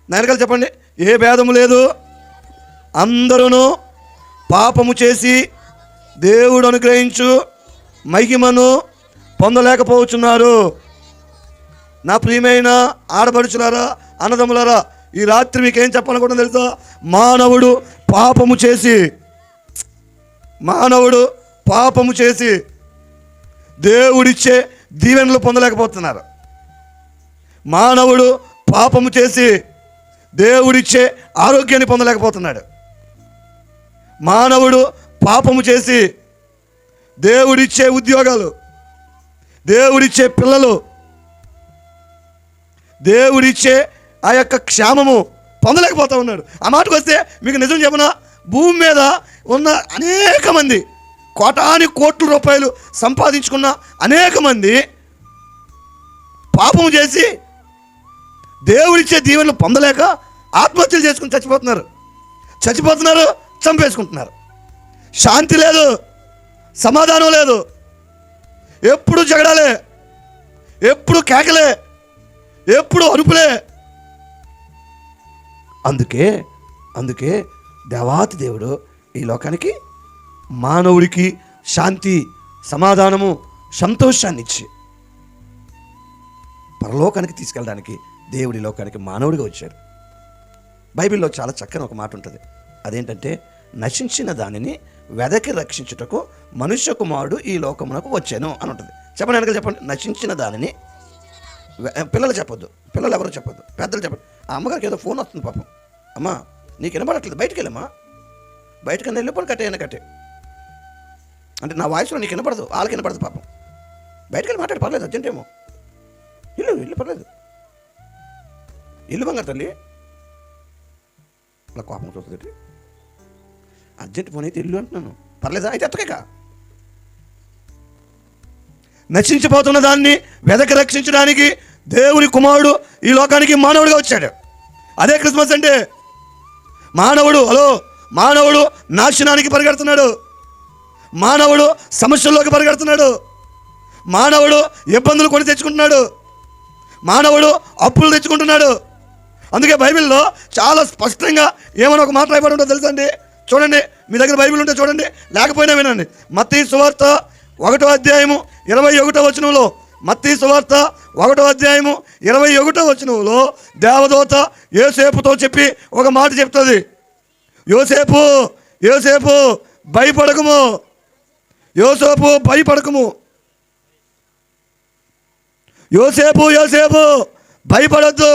నాయనకాలు చెప్పండి. ఏ భేదము లేదు, అందరూ పాపము చేసి దేవుడు అనుగ్రహించు మహిమను పొందలేకపోతున్నారు. నా ప్రియమైన ఆడపడుచులారా, అన్నదమ్ములారా, ఈ రాత్రి మీకేం చెప్పాలనుకుంటున్నా తెలుసా? మానవుడు పాపము చేసి దేవుడిచ్చే దీవెనలు పొందలేకపోతున్నారు. మానవుడు పాపము చేసి దేవుడిచ్చే ఆరోగ్యాన్ని పొందలేకపోతున్నాడు. మానవుడు పాపము చేసి దేవుడిచ్చే ఉద్యోగాలు, దేవుడిచ్చే పిల్లలు, దేవుడిచ్చే ఆ యొక్క క్షేమము పొందలేకపోతూ ఉన్నాడు. ఆ మాటకు వస్తే మీకు నిజం చెప్పనా, భూమి మీద ఉన్న అనేక మంది, కోటాని కోట్ల రూపాయలు సంపాదించుకున్న అనేక మంది పాపము చేసి దేవుడిచ్చే దీవెనలు పొందలేక ఆత్మహత్యలు చేసుకుని చచ్చిపోతున్నారు, చంపేసుకుంటున్నారు. శాంతి లేదు, సమాధానం లేదు, ఎప్పుడు జగడాలే, ఎప్పుడు కేకలే, ఎప్పుడు అరుపులే. అందుకే దేవాతి దేవుడు ఈ లోకానికి, మానవుడికి శాంతి, సమాధానము, సంతోషాన్ని ఇచ్చి పరలోకానికి తీసుకెళ్ళడానికి దేవుడి లోకానికి మానవుడిగా వచ్చాడు. బైబిల్లో చాలా చక్కని ఒక మాట ఉంటుంది. అదేంటంటే, నశించిన దానిని వెదకి రక్షించుటకు మనుష్య కుమారుడు ఈ లోకమునకు వచ్చాను అని ఉంటుంది. చెప్పండి, వెనక చెప్పండి. నశించిన దానిని, పిల్లలు చెప్పొద్దు, పిల్లలు ఎవరు చెప్పొద్దు, పెద్దలు చెప్పండి. ఆ అమ్మగారికి ఏదో ఫోన్ వస్తుంది పాపం. అమ్మా నీకు వినపడట్లేదు, బయటికి వెళ్ళమ్మా, బయటకన్నా వెళ్ళిపోయి కట్టే అంటే నా వాయిస్లో నీకు వినపడదు, వాళ్ళకి వినపడదు పాపం. బయటకు వెళ్ళి మాట్లాడి పర్లేదు, అర్జెంట్ ఏమో, ఇల్లు పర్లేదు, ఇల్లు బంగారు తల్లి. అలా కోపం చూస్తుంది, అర్జెంట్ ఫోన్ అయితే ఇల్లు అంటున్నాను, పర్లేదా అయితే ఎత్తకేక. నశించిపోతున్న దాన్ని వెదకి రక్షించడానికి దేవుని కుమారుడు ఈ లోకానికి మానవుడిగా వచ్చాడు. అదే క్రిస్మస్ అంటే. మానవుడు నాశనానికి పరిగెడుతున్నాడు, మానవుడు సమస్యల్లోకి పరిగెడుతున్నాడు, మానవుడు ఇబ్బందులు కొని తెచ్చుకుంటున్నాడు, మానవుడు అప్పులు తెచ్చుకుంటున్నాడు. అందుకే బైబిల్లో చాలా స్పష్టంగా ఏమైనా ఒక మాట రాయబడి ఉంటుందో తెలుసా అండి? చూడండి, మీ దగ్గర బైబిల్ ఉంటే చూడండి, లేకపోయినా వినండి. మత్తయి సువార్త 1వ అధ్యాయము 21వ వచనంలో, మత్తయి సువార్త 1వ అధ్యాయము 21వ వచనంలో దేవదూత యోసేపుతో చెప్పి ఒక మాట చెప్తుంది. యోసేపు భయపడకము, యోసేపు భయపడద్దు.